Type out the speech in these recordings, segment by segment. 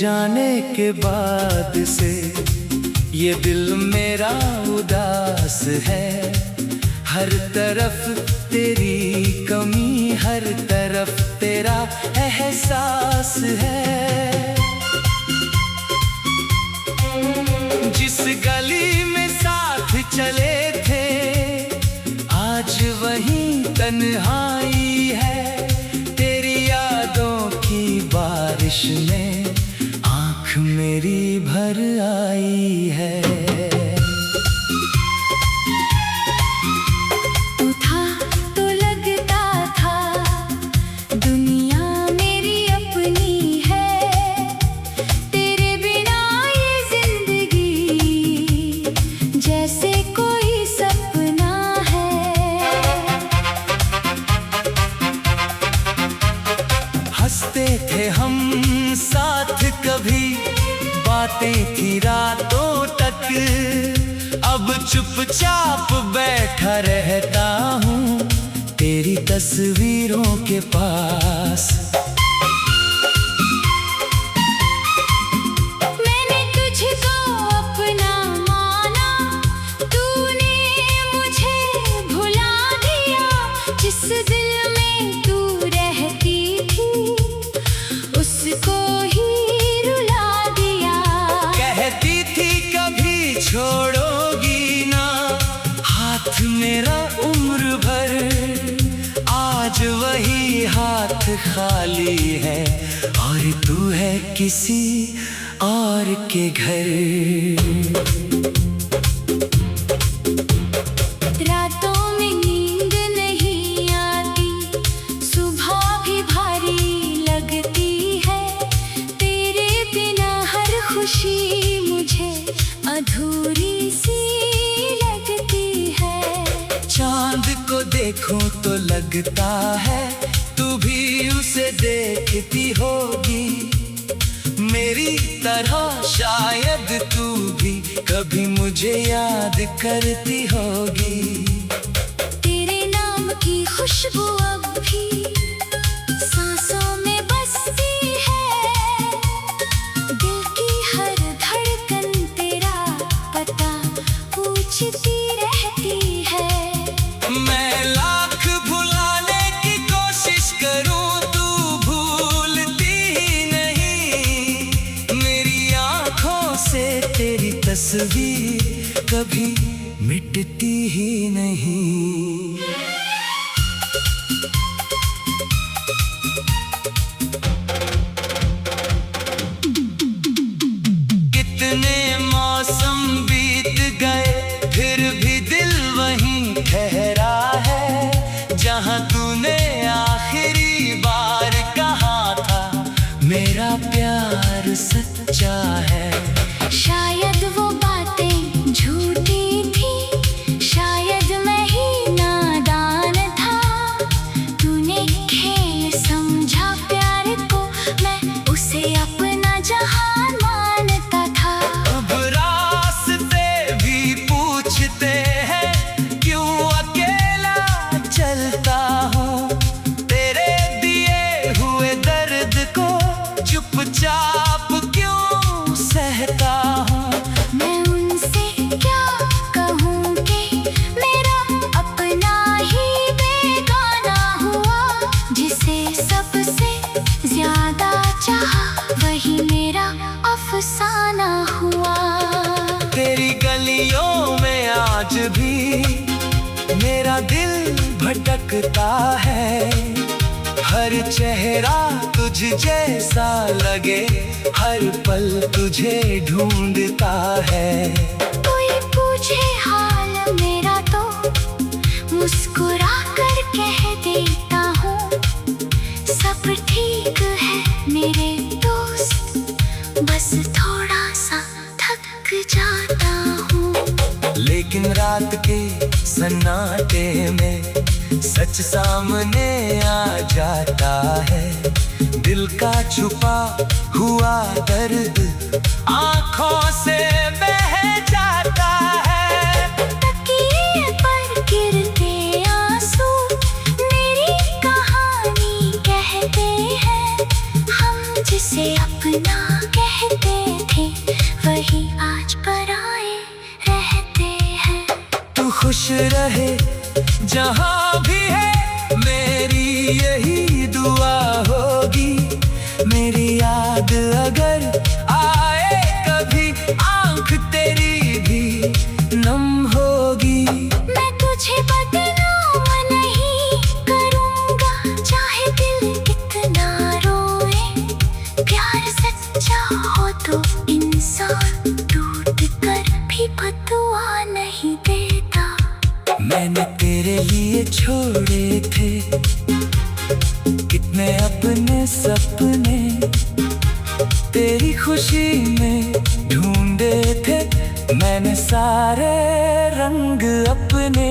जाने के बाद से ये दिल मेरा उदास है। हर तरफ तेरी कमी, हर तरफ तेरा एहसास है। जिस गली में साथ चले थे आज वहीं तन्हाई है। तेरी यादों की बारिश में आँख मेरी भर आई है। तू था तो लगता था दुनिया मेरी अपनी है। तेरे बिना ये जिंदगी जैसे कोई सपना है। हंसते थे हम साथ कभी, बातें थी रातों तक। अब चुपचाप बैठा रहता हूँ तेरी तस्वीरों के पास। मैंने तुझको अपना माना, तूने मुझे भुला दिया। जिस दिल में तू रहती थी उसको ही रुला दिया। कहती थी कभी छोड़ोगी ना हाथ मेरा उम्र भर। आज वही हाथ खाली है और तू है किसी और के घर। रातों में नींद नहीं आती, सुबह भी भारी लगती है। तेरे बिना हर खुशी मुझे अधूरी सी लगती है। चांद को देखूं तो लगता है तू भी उसे देखती होगी मेरी तरह। शायद तू भी कभी मुझे याद करती होगी। तेरे नाम की खुशबू अब भी सांसों में बसती है। दिल की हर धड़कन तेरा पता पूछती रहती है। मैं लाख भुलाने की कोशिश करूं तू भूलती ही नहीं। मेरी आंखों से तेरी तस्वीर कभी मिटती ही नहीं। कितने मौसम बीत गए फिर भी दिल वहीं ठहरा है। जहां तूने आखिरी बार कहा था मेरा प्यार सच्चा है। शायद वो बातें झूठी थी, शायद मैं ही नादान था। तूने खेल समझा प्यार को, मैं उसे अपना जहान मानता था। अब रास्ते भी पूछते हैं क्यों अकेला चलता हूँ। तेरे दिए हुए दर्द को चुपचाप क्यों सहता हूँ। मैं उनसे क्या कहूँ कि मेरा अपना ही बेगाना हुआ। जिसे सबसे ज्यादा चाहा वही मेरा अफसाना हुआ। तेरी गलियों में आज भी मेरा दिल भटकता है। हर चेहरा तुझ जैसा लगे, हर पल तुझे ढूंढता है। कोई पूछे हाल मेरा तो मुस्कुरा कर कह देता हूँ सब ठीक है मेरे दोस्त, बस थोड़ा सा थक जाता हूँ। लेकिन रात के सन्नाटे में सच सामने आ जाता है। दिल का छुपा हुआ दर्द आँखों से बह जाता है। तकिए पर गिरते आंसू मेरी कहानी कहते हैं। हम जिसे अपना कह खुश रहे जहां भी है, मेरी यही दुआ होगी। मेरी याद अगर आए कभी, आंख तेरी भी नम होगी। मैं तुझे बदनाम नहीं करूंगा, चाहे दिल कितना रोए। प्यार सच्चा हो तो इंसान टूट कर भी बदुआ नहीं देता। मैंने तेरे लिए छोड़े थे कितने अपने सपने, तेरी खुशी में ढूंढे थे मैंने सारे रंग अपने।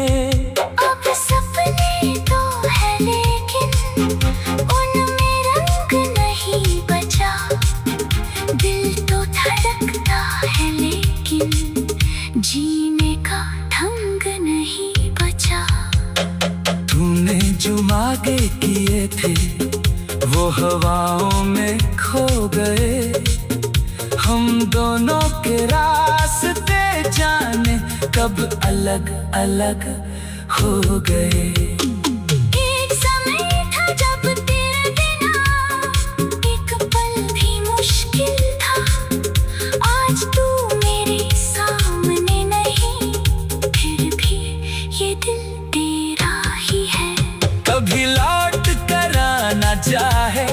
अब सपने तो है लेकिन उनमें रंग नहीं बचा। दिल तो धड़कता है लेकिन जीने का ढंग नहीं बचा। तूने जो मांगे किए थे वो हवाओं में खो गए। हम दोनों के रास्ते जाने कब अलग अलग हो गए। एक समय था जब तेरे बिना एक पल भी मुश्किल था। आज तू मेरे सामने नहीं, फिर भी ये दिल तेरा ही है। कभी लौट कर आना चाहे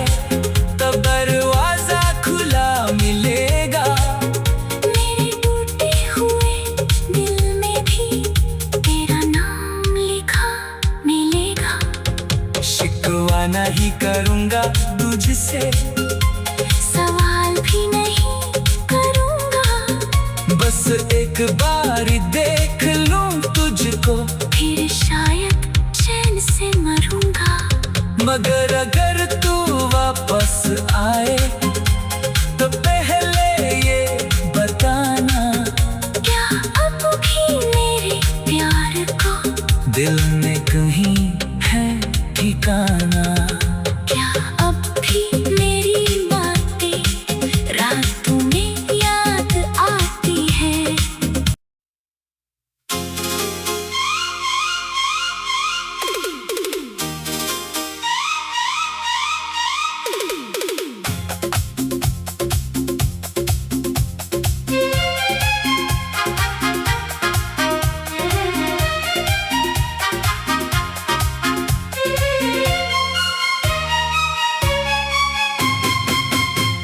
तो दरवाजा खुला मिलेगा। मेरे टूटे हुए दिल में भी तेरा नाम लिखा मिलेगा। शिकवा नहीं करूंगा तुझसे, सवाल भी नहीं करूंगा। बस एक बार देख लूं तुझको, फिर शायद चैन से मरूंगा। मगर अगर तू वापस आए तो पहले ये बताना, क्या अब भी मेरे प्यार को दिल में कहीं है ठिकाना। क्या अब भी मेरी बातें रातों में याद आती है।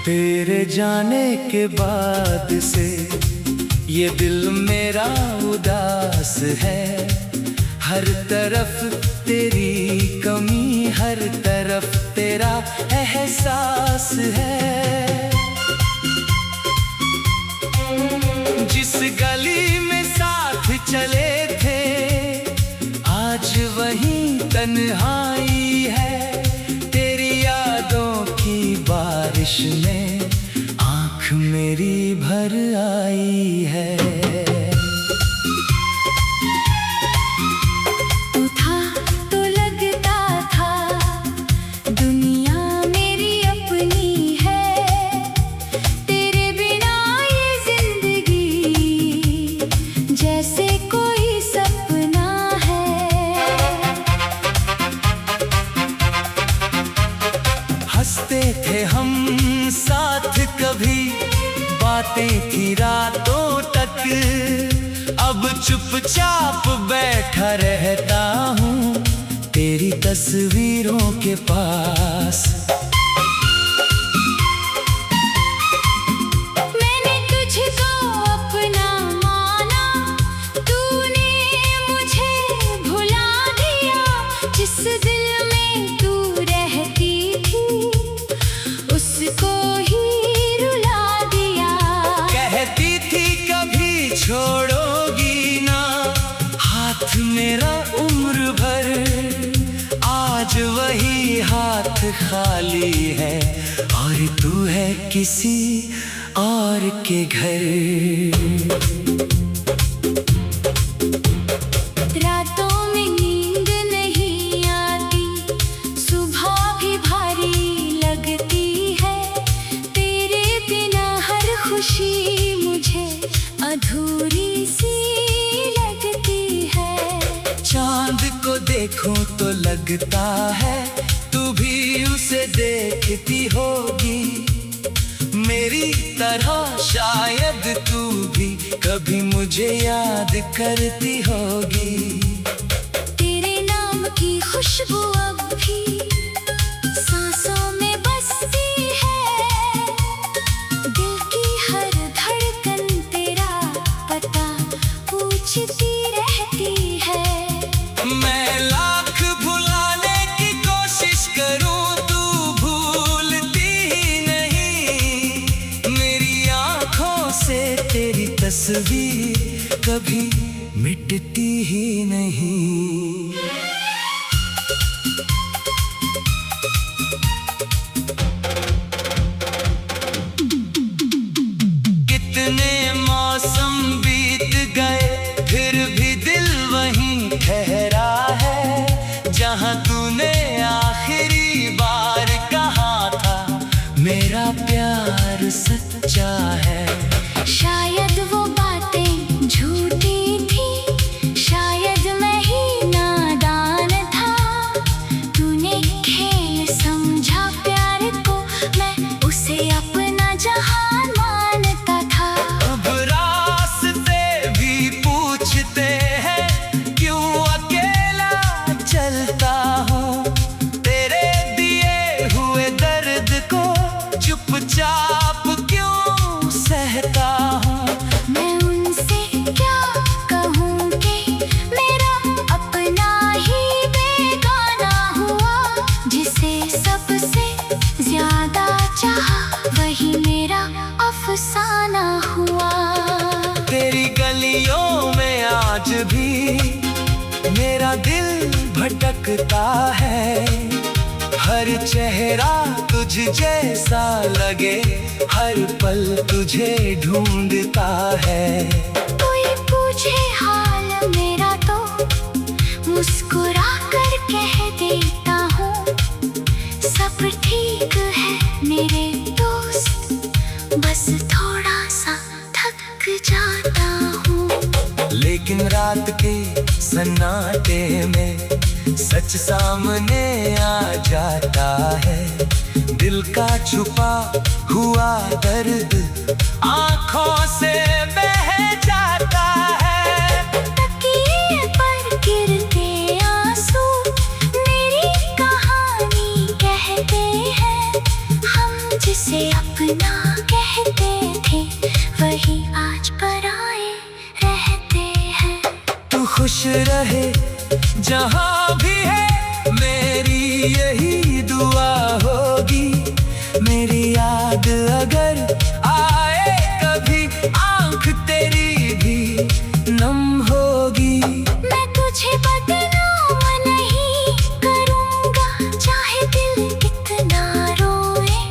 तेरे जाने के बाद से ये दिल मेरा उदास है। हर तरफ तेरी कमी, हर तरफ तेरा एहसास है। जिस गली में साथ चले थे आज वहीं तन्हाई है। तेरी यादों की बारिश में आँख मेरी भर आई है। तू था तो लगता था दुनिया मेरी अपनी है। तेरे बिना ये जिंदगी जैसे कोई सपना है। हंसते थे हम साथ कभी, बातें थी रातों तक। अब चुपचाप बैठा रहता हूँ तेरी तस्वीरों के पास। मैंने तुझको अपना माना, तूने मुझे भुला दिया। जिस दिल में तू रहती थी उसको ही रुला दिया। कहती थी कभी छोड़ोगी ना हाथ मेरा उम्र भर। आज वही हाथ खाली है और तू है किसी और के घर। रातों में नींद नहीं आती, सुबह भी भारी लगती है। तेरे बिना हर खुशी मुझे अधूरी सी लगती है। देखूं तो लगता है तू भी उसे देखती होगी मेरी तरह। शायद तू भी कभी मुझे याद करती होगी। तेरे नाम की खुशबू अब भी सांसों में बसती है। दिल की हर धड़कन तेरा पता पूछती रहती है। मैं लाख भुलाने की कोशिश करूं तू भूलती ही नहीं। मेरी आंखों से तेरी तस्वीर कभी मिटती ही नहीं। कितने मौसम बीत गए फिर भी दिल वहीं ठहरा है जहां तूने आखिरी बार कहा था मेरा प्यार सच्चा है। शायद वो बातें झूठी थी, शायद मैं ही नादान था। तूने खेल समझा प्यार को, मैं उसे अपना जहान मानता था। अब रास्ते भी पूछते हैं क्यों अकेला चलता हूँ। तेरे दिए हुए दर्द को चुपचाप क्यों सहता हूँ। मैं उनसे क्या कहूँ कि मेरा अपना ही बेगाना हुआ। जिसे सबसे ज्यादा चाहा वही मेरा अफसाना हुआ। तेरी गलियों में आज भी मेरा दिल भटकता है। हर चेहरा तुझ जैसा लगे, हर पल तुझे ढूंढता है। कोई पूछे हाल मेरा तो मुस्कुरा कर कह देता हूँ सब ठीक है मेरे दोस्त, बस थोड़ा सा थक जाता हूँ। लेकिन रात के सन्नाटे में सच सामने आ जाता है। दिल का छुपा हुआ दर्द आंखों से बह जाता है। तकिए पर गिरते आंसू मेरी कहानी कहते हैं। हम जिसे अपना कहते थे वही आज पराए रहते हैं। तू खुश रहे जहां भी है मेरी यही दुआ होगी। मेरी याद अगर आए कभी आंख तेरी भी नम होगी। मैं तुझे बदनाम नहीं करूँगा चाहे दिल कितना रोए।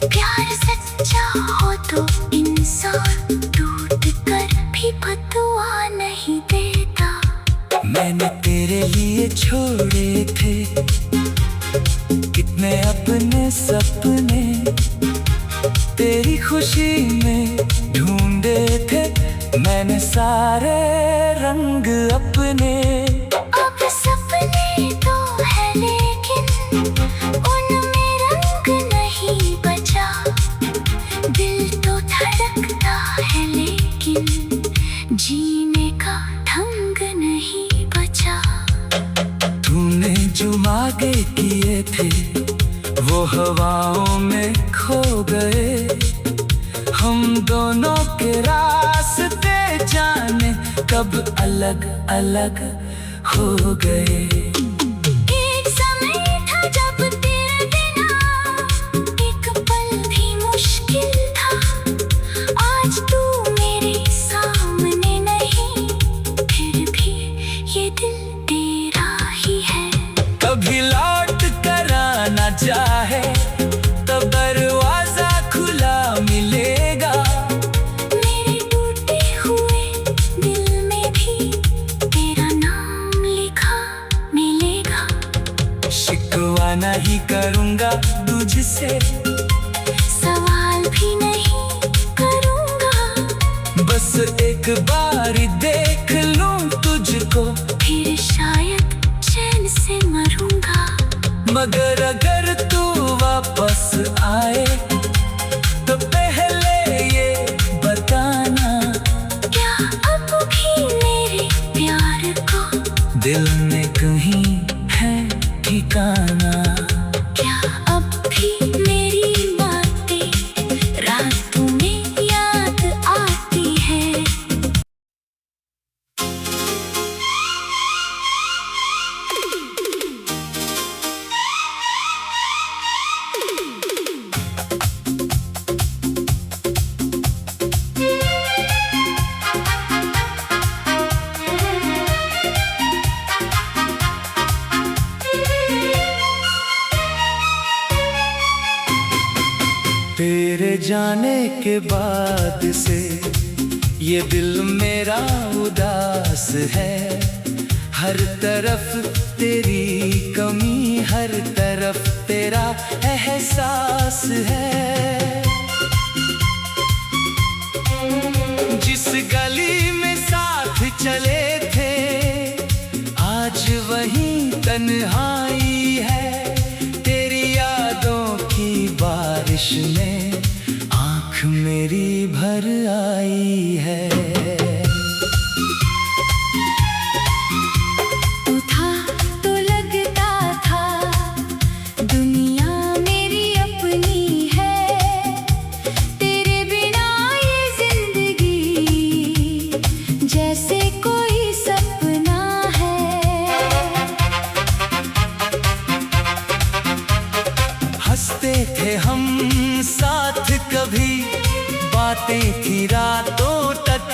प्यार सच्चा हो तो इंसान टूट कर भी बदुआ नहीं देता। मैंने तेरे लिए छोड़े थे कितने अपने सपने, तेरी खुशी में ढूंढे थे मैंने सारे रंग अपने। अब सपने तो है लेकिन उनमें रंग नहीं बचा। दिल तो धड़कता है लेकिन जीने का ढंग नहीं बचा। तूने जो मांगे किए थे वो हवाओं में खो गए। हम दोनों के रास्ते जाने कब अलग अलग हो गए। एक समय था जब तेरे बिना एक पल भी मुश्किल था। आज तू मेरे सामने नहीं फिर भी ये दिल तेरा ही है। कभी लौट कर आना चाहे तब दरवाजा खुला मिलेगा। मेरे टूटे हुए दिल में भी तेरा नाम लिखा मिलेगा। शिकवा नहीं करूँगा तुझसे, सवाल भी नहीं करूँगा। बस एक बार देख लूं तुझको फिर शायद चैन दिल में कहीं है ठिकाना। क्या अब भी मेरी बातें रातों में याद आती है? तेरे जाने के बाद से ये दिल मेरा उदास है। हर तरफ तेरी कमी, हर तरफ तेरा एहसास है। जिस गली में साथ चले थे आज वहीं तन्हाई है। तेरी यादों की बारिश में आँख मेरी भर आई है। तू था तो लगता था दुनिया मेरी अपनी है। तेरे बिना ये जिंदगी जैसे कोई सपना है। हंसते थे हम साथ कभी, बातें थी रातों तक।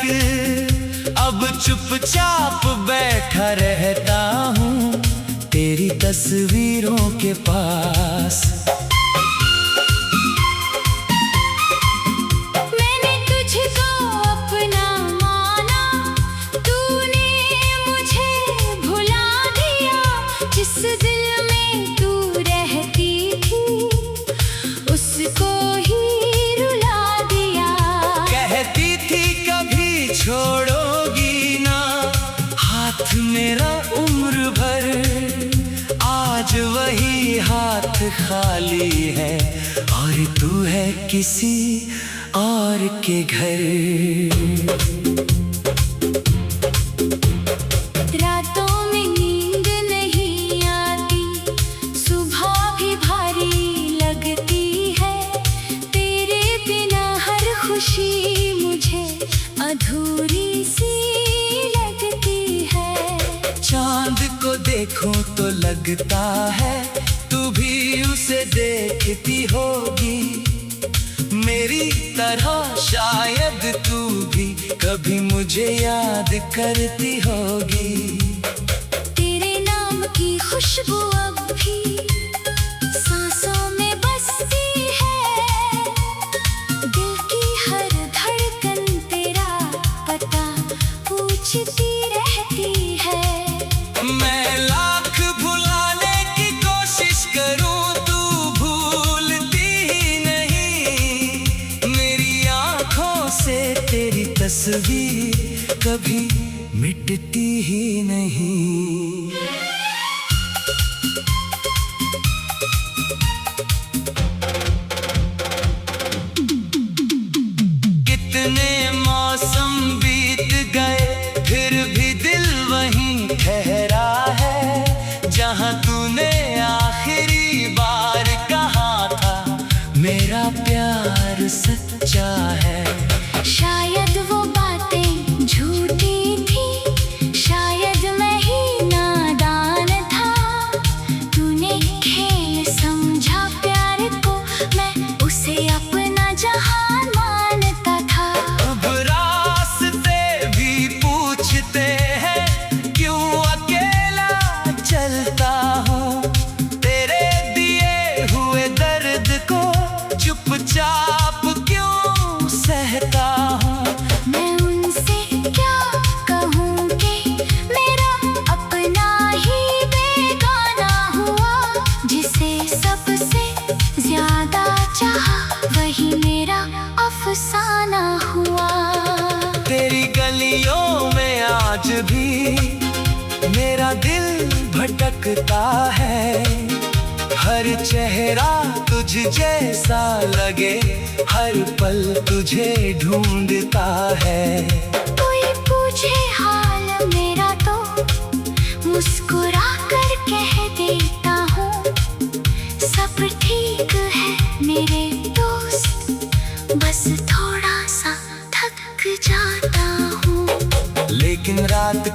अब चुपचाप बैठा रहता हूँ तेरी तस्वीरों के पास। मैंने तुझको अपना माना, तूने मुझे भुला दिया। जिस दिल में तू रहती थी उसको ही रुला दिया। कहती थी कभी छोड़ोगी ना हाथ मेरा उम्र भर। आज वही हाथ खाली है और तू है किसी और के घर। रातों में नींद नहीं आती, सुबह भी भारी लगती है। तेरे बिना हर खुशी मुझे अधूरी सी लगती है। चांद को देखूं तो लगता है तू भी उसे देखती होगी। मेरी तरह शायद तू भी कभी मुझे याद करती होगी। तेरे नाम की खुशबू अब भी सांसों में बसती है। दिल की हर धड़कन तेरा पता पूछती रहती है। मैं लाख भुलाने की कोशिश करूं तू भूलती ही नहीं। मेरी आंखों से तेरी तस्वीर कभी मिटती ही नहीं। कितने मौसम बीत गए फिर भी दिल वहीं ठहरा है। जहां तूने आखिरी बार कहा था मेरा प्यार सच्चा है। शायद वो बातें झूठी थी, शायद मैं ही नादान था। तूने खेल समझा प्यार को, मैं उसे अपना जहान मानता था। अब रास्ते भी पूछते हैं क्यों अकेला चलता हूँ। तेरे दिए हुए दर्द को चुपचाप क्यों सहता हूँ। मैं उनसे क्या कहूँ कि मेरा अपना ही बेगाना हुआ। जिसे सबसे ज्यादा चाहा वही मेरा अफसाना हुआ। तेरी गलियों में आज भी मेरा दिल भटकता है। हर चेहरा तुझ जैसा लगे, हर पल तुझे ढूंढता है। कोई पूछे हाल मेरा तो मुस्कुराता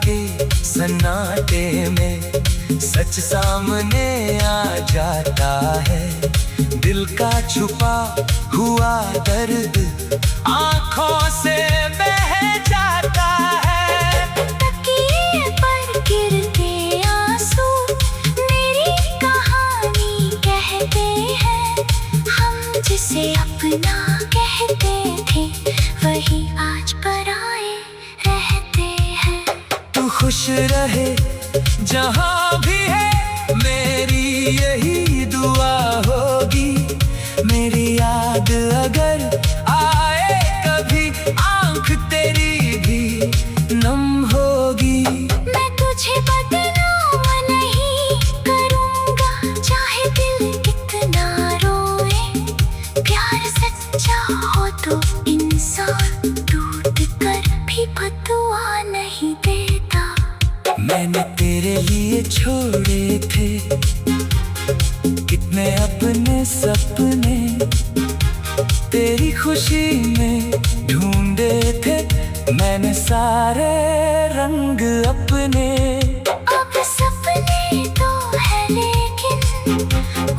के सन्नाटे में सच सामने आ जाता है। दिल का छुपा हुआ दर्द आंखों से बह जाता है। तकिए पर गिरते आंसू मेरी कहानी कहते हैं। हम जिसे अपना कहते थे वही आज पराए रहते हैं। तू खुश रहे जहाँ भी है, मेरी यही दुआ होगी। मेरी याद अगर आए कभी, आंख तेरी भी नम होगी। मैं तुझे बदनाम नहीं करूँगा, चाहे दिल कितना रोए। प्यार सच्चा हो तो इंसान टूट कर भी बदुआ नहीं देता। मैंने तेरे लिए छोड़े थे कितने अपने सपने, तेरी खुशी में ढूंढे थे मैंने सारे रंग अपने। अब सपने तो है लेकिन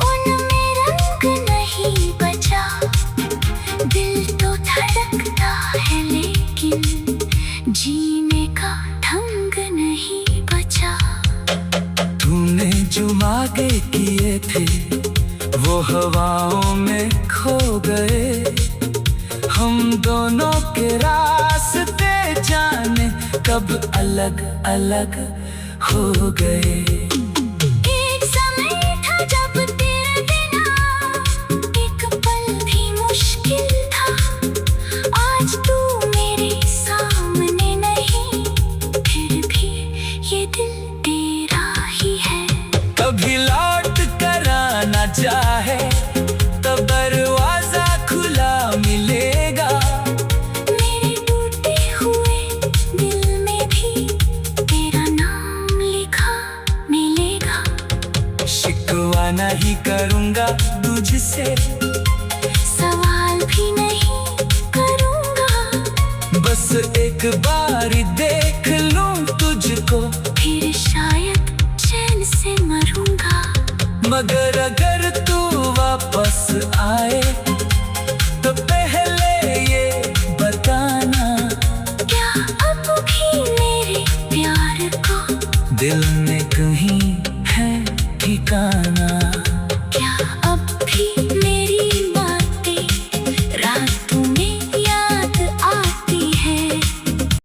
उनमें रंग नहीं बचा। दिल तो धड़कता है लेकिन जीने का ढंग नहीं बचा। तूने जो मांगे किए थे वो हवाओं में खो गए। हम दोनों के रास्ते जाने कब अलग अलग हो गए। एक समय था जब तेरे बिना एक पल भी मुश्किल था। आज तू मेरे सामने नहीं, फिर भी ये दिल तेरा ही है। कभी लौट कर आना चाहे तो दरवाजा खुला मिलेगा। मेरे टूटे हुए दिल में भी तेरा नाम लिखा मिलेगा। शिकवा नहीं करूँगा तुझसे, सवाल भी नहीं करूँगा। बस एक बार देख लूं तुझको, फिर शायद चैन से मरूंगा। मगर अगर तू वापस आए तो पहले ये बताना, क्या अब भी मेरे प्यार को दिल में कहीं है ठिकाना।